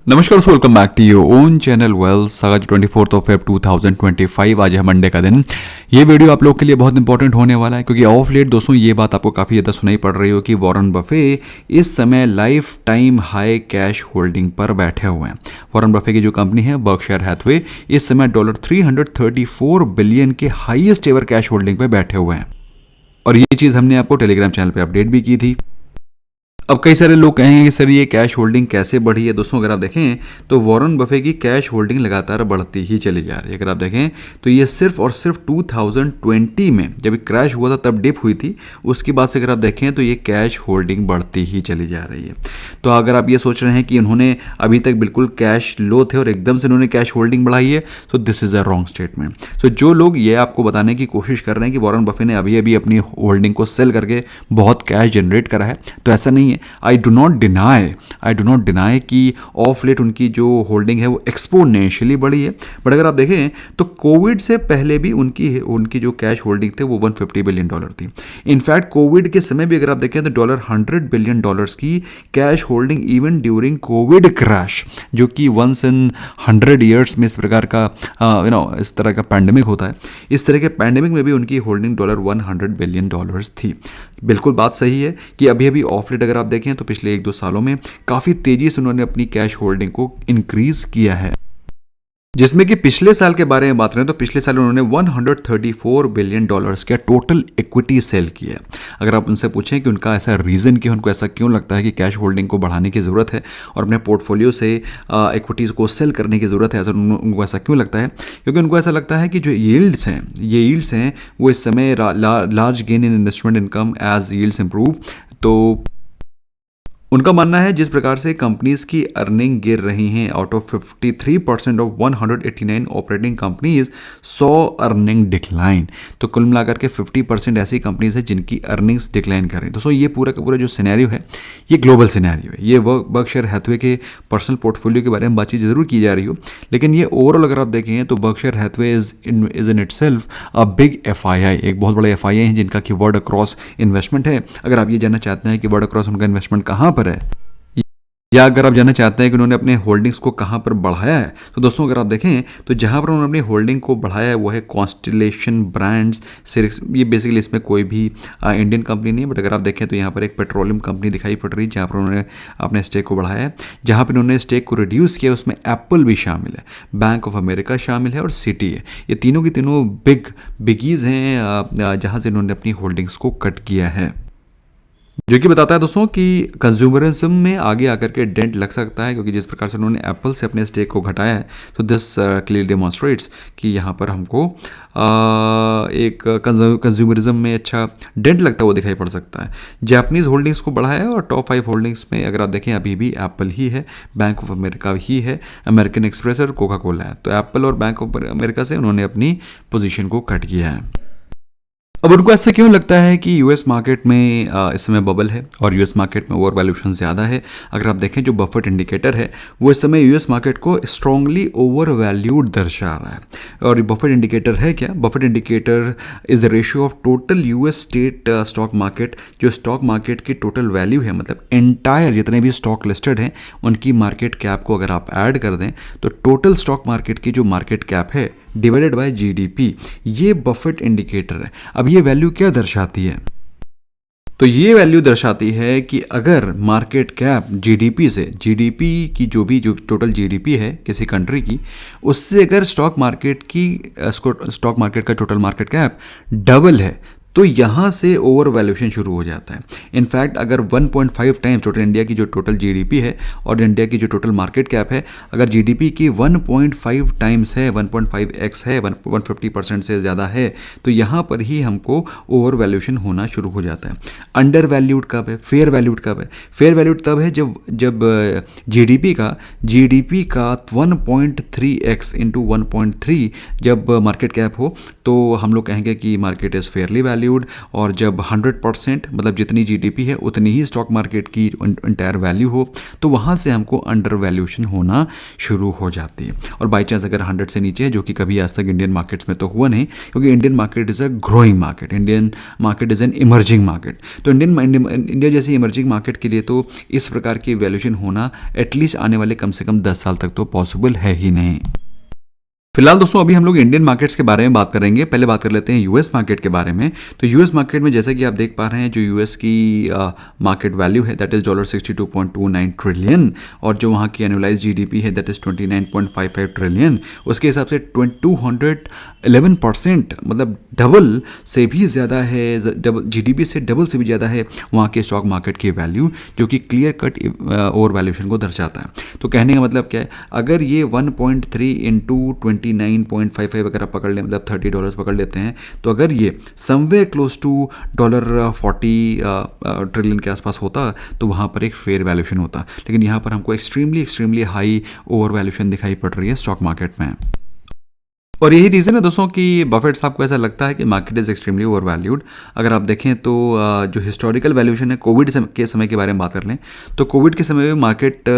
नमस्कार दोस्तों, welcome back to your own channel wealth. आज 24 ऑफ फेब 2025 आज है मंडे का दिन। ये वीडियो आप लोग के लिए बहुत इंपॉर्टेंट होने वाला है क्योंकि ऑफ लेट दोस्तों ये बात आपको काफ़ी ज़्यादा सुनाई पड़ रही हो कि वॉरेन बफे इस समय life time high cash holding पर बैठे हुए हैं। वॉरेन बफे की जो कंपनी है बर्कशायर हैथवे इस समय $334 बिलियन के हाईएस्ट एवर कैश होल्डिंग पर बैठे हुए हैं। और ये चीज़ हमने आपको टेलीग्राम चैनल पर अपडेट भी की थी। अब कई सारे लोग कहेंगे कि सर ये कैश होल्डिंग कैसे बढ़ी है। दोस्तों अगर आप देखें तो वॉरेन बफे की कैश होल्डिंग लगातार बढ़ती ही चली जा रही है। अगर आप देखें तो ये सिर्फ और सिर्फ 2020 में जब क्रैश हुआ था तब डिप हुई थी, उसके बाद से अगर आप देखें तो ये कैश होल्डिंग बढ़ती ही चली जा रही है। तो अगर आप ये सोच रहे हैं कि उन्होंने अभी तक बिल्कुल कैश लो थे और एकदम से उन्होंने कैश होल्डिंग बढ़ाई है, so this is a wrong statement. So जो लोग ये आपको बताने की कोशिश कर रहे हैं कि वॉरेन बफे ने अभी अभी अपनी होल्डिंग को सेल करके बहुत कैश जनरेट करा है, तो ऐसा नहीं है। आई डू नॉट डिनाई कि ऑफ लेट उनकी जो होल्डिंग है वो एक्सपोनेंशियली बढ़ी है। बट अगर आप देखें तो कोविड से पहले भी उनकी जो कैश होल्डिंग थे वो $150 बिलियन थी। इनफैक्ट कोविड के समय भी अगर आप देखें तो $100 बिलियन की cash holding even during Covid crash, जो कि वंस इन 100 ईयर्स में इस प्रकार का इस तरह का पैंडेमिक होता है, इस तरह के पैंडेमिक में भी उनकी होल्डिंग $100 बिलियन थी। बिल्कुल बात सही है कि अभी अभी ऑफ लेट अगर आप देखें तो पिछले 1-2 सालों में काफ़ी तेज़ी से उन्होंने अपनी कैश होल्डिंग को इंक्रीज किया है। जिसमें कि पिछले साल के बारे में बात करें तो पिछले साल उन्होंने $134 बिलियन का टोटल इक्विटी सेल किया है। अगर आप उनसे पूछें कि उनका ऐसा रीज़न कि उनको ऐसा क्यों लगता है कि कैश होल्डिंग को बढ़ाने की ज़रूरत है और अपने पोर्टफोलियो से इक्विटीज़ को सेल करने की ज़रूरत है, ऐसा उनको ऐसा क्यों लगता है, क्योंकि उनको ऐसा लगता है कि जो यील्ड्स हैं वो इस समय large gain in investment income as yields improve. तो उनका मानना है जिस प्रकार से कंपनीज की अर्निंग गिर रही हैं, out of 53% of 189 operating companies saw earning decline. तो कुल मिलाकर के 50% ऐसी कंपनीज हैं जिनकी अर्निंग्स डिक्लाइन कर रही हैं। दोस्तों ये पूरा का पूरा जो सिनेरियो है ये ग्लोबल सिनेरियो है। ये बर्कशायर हैथवे के पर्सनल पोर्टफोलियो के बारे में बातचीत जरूर की जा रही हो, लेकिन ये ओवरऑल अगर आप देखें तो Berkshire Hathaway is in itself a big FII, एक बहुत बड़ा FII है जिनका कि वर्ल्ड अक्रॉस इन्वेस्टमेंट है। अगर आप ये जानना चाहते हैं कि वर्ल्ड अक्रॉस उनका इन्वेस्टमेंट कहाँ पर है, या अगर आप जानना चाहते हैं कि उन्होंने अपने होल्डिंग्स को कहाँ पर बढ़ाया है, तो दोस्तों अगर आप देखें तो जहाँ पर उन्होंने अपनी होल्डिंग को बढ़ाया है वो है कॉन्स्टेलेशन ब्रांड्स। ये बेसिकली इसमें कोई भी इंडियन कंपनी नहीं है, बट अगर आप देखें तो यहाँ पर एक पेट्रोलियम कंपनी दिखाई पड़ रही है जहाँ पर उन्होंने अपने स्टेक को बढ़ाया है। जहाँ पर उन्होंने स्टेक को रिड्यूस किया उसमें एप्पल भी शामिल है, बैंक ऑफ अमेरिका शामिल है और सिटी है। ये तीनों की तीनों बिगीज़ हैं जहाँ से उन्होंने अपनी होल्डिंग्स को कट किया है, जो कि बताता है दोस्तों कि कंज्यूमरिज्म में आगे आकर के डेंट लग सकता है, क्योंकि जिस प्रकार से उन्होंने एप्पल से अपने स्टेक को घटाया है तो दिस क्लियरली डेमोन्स्ट्रेट्स कि यहाँ पर हमको एक कंज्यूमरिज्म में अच्छा डेंट लगता है वो दिखाई पड़ सकता है। जापानीज़ होल्डिंग्स को बढ़ाया है और टॉप 5 होल्डिंग्स में अगर आप देखें अभी भी एप्पल ही है, बैंक ऑफ अमेरिका ही है, अमेरिकन एक्सप्रेस और कोका कोला है। तो एप्पल और बैंक ऑफ अमेरिका से उन्होंने अपनी पोजीशन को कट किया है। अब उनको ऐसा क्यों लगता है कि यूएस मार्केट में इस समय बबल है और यूएस मार्केट में ओवर वैल्यूएशन ज़्यादा है। अगर आप देखें जो बफेट इंडिकेटर है वो इस समय यूएस मार्केट को स्ट्रांगली ओवर वैल्यूड दर्शा रहा है। और बफेट इंडिकेटर है क्या? Buffett indicator is the ratio of total US state stock market, जो स्टॉक मार्केट की टोटल वैल्यू है, मतलब एंटायर जितने भी स्टॉक लिस्टेड हैं उनकी मार्केट कैप को अगर आप ऐड कर दें तो टोटल स्टॉक मार्केट की जो मार्केट कैप है डिवाइडेड बाय जीडीपी, ये बफेट इंडिकेटर है। अब ये वैल्यू क्या दर्शाती है? तो ये वैल्यू दर्शाती है कि अगर मार्केट कैप जीडीपी की जो टोटल जीडीपी है किसी कंट्री की, उससे अगर स्टॉक मार्केट का टोटल मार्केट कैप डबल है तो यहाँ से ओवर वैल्यूएशन शुरू हो जाता है। इनफैक्ट अगर 1.5 टाइम्स टोटल इंडिया की जो टोटल जीडीपी है और इंडिया की जो टोटल मार्केट कैप है, अगर जीडीपी की 1.5 टाइम्स है, 1.5x है, 150% से ज़्यादा है, तो यहाँ पर ही हमको ओवर वैल्यूएशन होना शुरू हो जाता है। अंडर वैल्यूड कब है? फेयर वैल्यूड कब है? फेयर वैल्यूड तब है जब जीडीपी का 1.3x इंटू 1.3 जब मार्केट कैप हो, तो हम लोग कहेंगे कि market is Fairlie valued. Valued, और जब 100% मतलब जितनी जीडीपी है उतनी ही स्टॉक मार्केट की इंटायर वैल्यू हो, तो वहाँ से हमको अंडर वैल्यूएशन होना शुरू हो जाती है। और बाई चांस अगर 100 से नीचे है, जो कि कभी आज तक इंडियन मार्केट्स में तो हुआ नहीं, क्योंकि Indian market is a growing market, Indian market is an emerging market. तो इंडिया जैसी इमर्जिंग मार्केट के लिए तो इस प्रकार की वैल्यूएशन होना एटलीस्ट आने वाले कम से कम 10 साल तक तो पॉसिबल है ही नहीं। फिलहाल दोस्तों अभी हम लोग इंडियन मार्केट्स के बारे में बात करेंगे। पहले बात कर लेते हैं यूएस मार्केट के बारे में। तो यूएस मार्केट में जैसा कि आप देख पा रहे हैं, जो यूएस की मार्केट वैल्यू है दैट इज $62.29 ट्रिलियन, और जो वहाँ की एनुअलाइज जीडीपी है दैट इज 29.55 ट्रिलियन। उसके हिसाब से 211% मतलब डबल से भी ज़्यादा है, जीडीपी से डबल से भी ज़्यादा है वहाँ के स्टॉक मार्केट की वैल्यू, जो कि क्लियर कट ओवर वैल्यूएशन को दर्शाता है। तो कहने का मतलब क्या है, अगर ये 1.3 इंटू 29.55 अगर आप पकड़ लें, मतलब $30 पकड़ लेते हैं, तो अगर ये समवेयर क्लोज टू $40 ट्रिलियन के आसपास होता तो वहाँ पर एक फेयर वैल्यूएशन होता। लेकिन यहाँ पर हमको एक्सट्रीमली हाई ओवर वैल्यूएशन दिखाई पड़ रही है स्टॉक मार्केट में। और यही रीज़न है दोस्तों कि बफेट साहब को ऐसा लगता है कि market is extremely over valued. अगर आप देखें तो जो हिस्टोरिकल वैल्यूएशन है, कोविड के समय के बारे में बात कर लें, तो कोविड के समय में market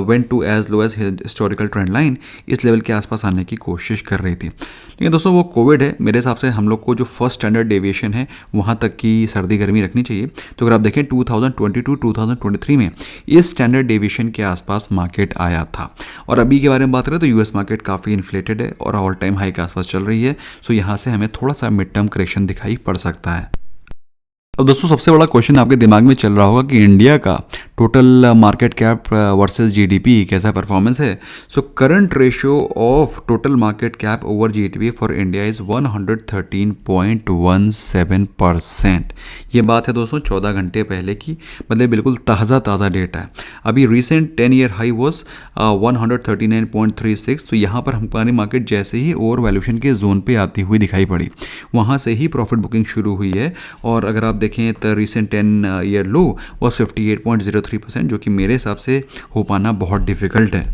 went to as low as historical trend line, इस लेवल के आसपास आने की कोशिश कर रही थी। लेकिन दोस्तों वो कोविड है, मेरे हिसाब से हम लोग को जो फर्स्ट स्टैंडर्ड डेविएशन है वहाँ तक की सर्दी गर्मी रखनी चाहिए। तो अगर आप देखें 2022-2023 में इस स्टैंडर्ड डेविएशन के आसपास मार्केट आया था। और अभी के बारे में बात करें तो यूएस मार्केट काफ़ी इन्फ्लेटेड है और ऑल टाइम हाई के आसपास चल रही है। सो यहाँ से हमें थोड़ा सा मिड टर्म करेक्शन दिखाई पड़ सकता है। अब दोस्तों सबसे बड़ा क्वेश्चन आपके दिमाग में चल रहा होगा कि इंडिया का total market cap versus GDP कैसा परफॉर्मेंस है। So current ratio of total market cap over GDP for India is 113.17%। ये बात है दोस्तों 14 घंटे पहले की, मतलब बिल्कुल ताज़ा डेटा है। अभी रिसेंट 10 ईयर हाई वॉज 139.36। तो यहाँ पर हमारी मार्केट जैसे ही ओवर वैल्यूएशन के जोन पे आती हुई दिखाई पड़ी, वहाँ से ही प्रॉफिट बुकिंग शुरू हुई है। और अगर आप देखें तो रिसेंट 10 ईयर लो वॉज 58.03%, जो कि मेरे हिसाब से हो पाना बहुत डिफिकल्ट है।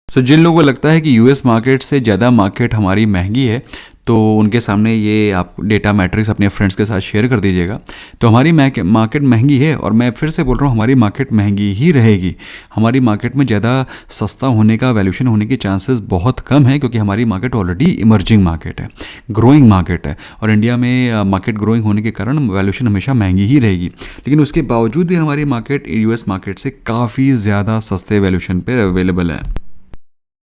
सो जिन लोगों को लगता है कि यूएस मार्केट से ज़्यादा मार्केट हमारी महंगी है, तो उनके सामने ये आप डेटा मैट्रिक्स अपने फ्रेंड्स के साथ शेयर कर दीजिएगा। तो हमारी मार्केट महंगी है, और मैं फिर से बोल रहा हूँ हमारी मार्केट महंगी ही रहेगी। हमारी मार्केट में ज़्यादा सस्ता होने का, वैल्यूएशन होने के चांसेस बहुत कम है, क्योंकि हमारी मार्केट ऑलरेडी इमर्जिंग मार्केट है, ग्रोइंग मार्केट है। और इंडिया में मार्केट ग्रोइंग होने के कारण वैल्यूएशन हमेशा महंगी ही रहेगी। लेकिन उसके बावजूद भी हमारी मार्केट यूएस मार्केट से काफ़ी ज़्यादा सस्ते वैल्यूएशन पर अवेलेबल है।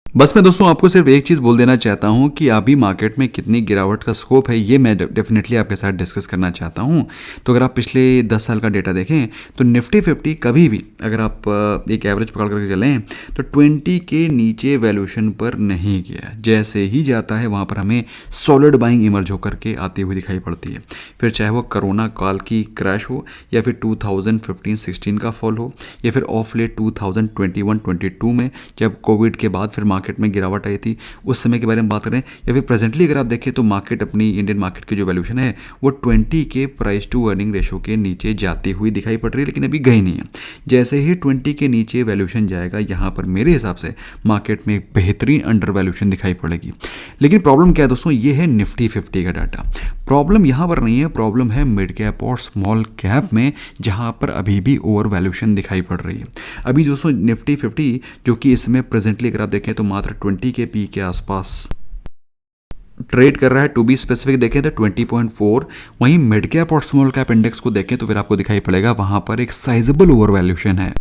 बस मैं दोस्तों आपको सिर्फ एक चीज़ बोल देना चाहता हूँ कि अभी मार्केट में कितनी गिरावट का स्कोप है, ये मैं डेफिनेटली आपके साथ डिस्कस करना चाहता हूँ। तो अगर आप पिछले 10 साल का डेटा देखें तो निफ्टी 50 कभी भी अगर आप एक एवरेज पकड़ करके चलें तो 20 के नीचे वैल्यूएशन पर नहीं गया। जैसे ही जाता है वहाँ पर हमें सॉलिड बाइंग इमर्ज होकर के आती हुई दिखाई पड़ती है। फिर चाहे वो कोरोना काल की क्रैश हो, या फिर 2015-16 का फॉल हो, या फिर ऑफ लेट 2021-22 में जब कोविड के बाद फिर मार्केट में गिरावट आई थी, उस समय के बारे में बात करें, या फिर प्रेजेंटली अगर आप देखें तो मार्केट अपनी इंडियन मार्केट की जो वैल्यूएशन है वो 20 के प्राइस टू अर्निंग रेशो के नीचे जाती हुई दिखाई पड़ रही है, लेकिन अभी गई नहीं है। जैसे ही 20 के नीचे वैल्यूएशन जाएगा, यहाँ पर मेरे हिसाब से मार्केट में एक बेहतरीन अंडर वैल्यूएशन दिखाई पड़ेगी। लेकिन प्रॉब्लम क्या है दोस्तों, ये है निफ्टी 50 का डाटा। प्रॉब्लम यहाँ पर नहीं है, प्रॉब्लम है मिड कैप और स्मॉल कैप में, जहाँ पर अभी भी ओवर वैल्यूएशन दिखाई पड़ रही है। अभी दोस्तों निफ्टी 50 जो कि इसमें प्रेजेंटली अगर आप देखें तो मात्र 20 के पी के आसपास ट्रेड कर रहा है। टू बी स्पेसिफिक देखें तो 20.4। वहीं मिड कैप और स्मॉल कैप इंडेक्स को देखें तो फिर आपको दिखाई पड़ेगा वहां पर एक साइजेबल ओवर वैल्यूएशन है।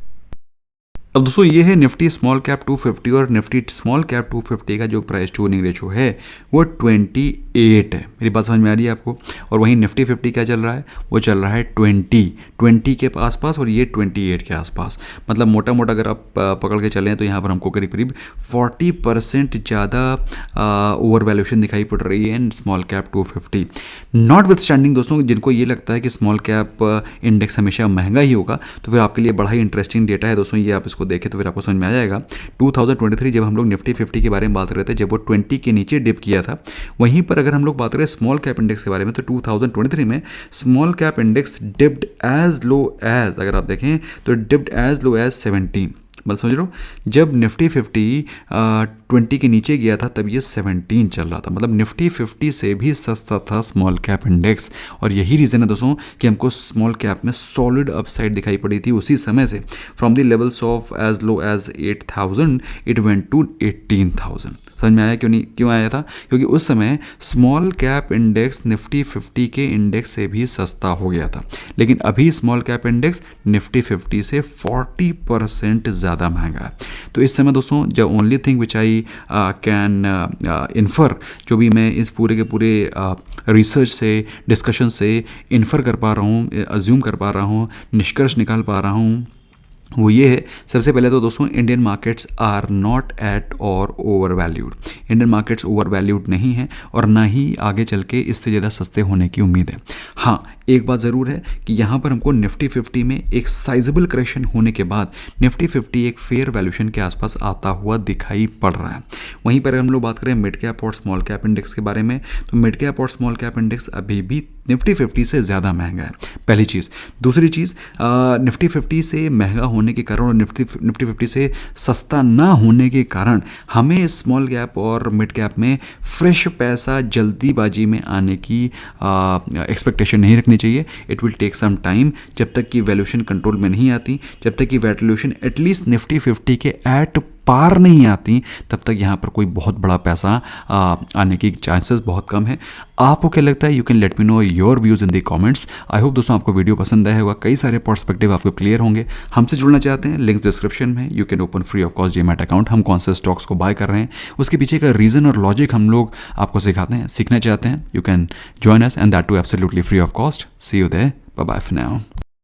अब दोस्तों ये है निफ्टी स्मॉल कैप 250, और निफ्टी स्मॉल कैप 250 का जो प्राइस टू अर्निंग रेशो है वो 28 है। मेरी बात समझ में आ रही है आपको। और वहीं निफ्टी 50 क्या चल रहा है, वो चल रहा है 20 के आसपास, और ये 28 के आसपास। मतलब मोटा मोटा अगर आप पकड़ के चलें तो यहाँ पर हमको करीब करीब 40% ज़्यादा ओवर वैल्यूएशन दिखाई पड़ रही है in small cap 250। Not with standing दोस्तों, जिनको ये लगता है कि स्मॉल कैप इंडेक्स हमेशा महंगा ही होगा, तो फिर आपके लिए बड़ा ही इंटरेस्टिंग डेटा है दोस्तों। ये आप इसको देखें तो फिर आपको समझ में आ जाएगा। 2023 जब हम लोग निफ्टी 50 के बारे में बात कर रहे थे, जब वो 20 के नीचे डिप किया था, वहीं पर अगर हम लोग बात करें स्मॉल कैप इंडेक्स के बारे में, तो 2023 में small cap index dipped as low as, अगर आप देखें तो डिप्ड एज लो एज 17। मतलब समझ रहे हो, जब निफ्टी 50 20 के नीचे गया था तब ये 17 चल रहा था, मतलब निफ्टी 50 से भी सस्ता था स्मॉल कैप इंडेक्स। और यही रीज़न है दोस्तों कि हमको स्मॉल कैप में सॉलिड अपसाइड दिखाई पड़ी थी उसी समय से। From the levels of as low as 8,000 it went to 18,000। समझ में आया क्यों आया था? क्योंकि उस समय स्मॉल कैप इंडेक्स निफ्टी 50 के इंडेक्स से भी सस्ता हो गया था। लेकिन अभी स्मॉल कैप इंडेक्स निफ्टी 50 से 40% ज़्यादा महंगा है। तो इस समय दोस्तों the only thing which I can infer, जो भी मैं इस पूरे के पूरे रिसर्च से, डिस्कशन से इन्फर कर पा रहा हूँ, अज्यूम कर पा रहा हूँ, निष्कर्ष निकाल पा रहा हूँ, वो ये है। सबसे पहले तो दोस्तों Indian markets are not at all overvalued. Indian markets overvalued नहीं है और ना ही आगे चल के इससे ज़्यादा सस्ते होने की उम्मीद है। हाँ, एक बात ज़रूर है कि यहाँ पर हमको निफ्टी 50 में एक साइजेबल करेक्शन होने के बाद निफ्टी 50 एक फेयर वैल्यूशन के आसपास आता हुआ दिखाई पड़ रहा है। वहीं पर हम लोग बात करें मिड कैप और स्मॉल कैप इंडेक्स के बारे में, तो मिड कैप और स्मॉल कैप इंडेक्स अभी भी निफ्टी 50 से ज़्यादा महंगा है, पहली चीज़। दूसरी चीज़, निफ्टी 50 से महंगा होने के कारण और निफ्टी 50 से सस्ता ना होने के कारण हमें स्मॉल कैप और मिड कैप में फ्रेश पैसा जल्दीबाजी में आने की एक्सपेक्टेशन नहीं रखनी चाहिए। It will take some time, जब तक कि वैल्यूएशन कंट्रोल में नहीं आती, जब तक कि वैल्यूएशन एटलीस्ट निफ्टी 50 के एट पार नहीं आती, तब तक यहाँ पर कोई बहुत बड़ा पैसा आने की चांसेस बहुत कम है। आपको क्या लगता है? You can let me know your views in the comments. I hope दोस्तों आपको वीडियो पसंद आया होगा, कई सारे पर्सपेक्टिव आपको क्लियर होंगे। हमसे जुड़ना चाहते हैं, लिंक्स डिस्क्रिप्शन में, you can open free of cost demat account. हम कौन से स्टॉक्स को बाय कर रहे हैं उसके पीछे का रीज़न और लॉजिक हम लोग आपको सिखाते हैं। सीखना चाहते हैं, you can join us and that too absolutely free of cost. See you there, bye bye for now.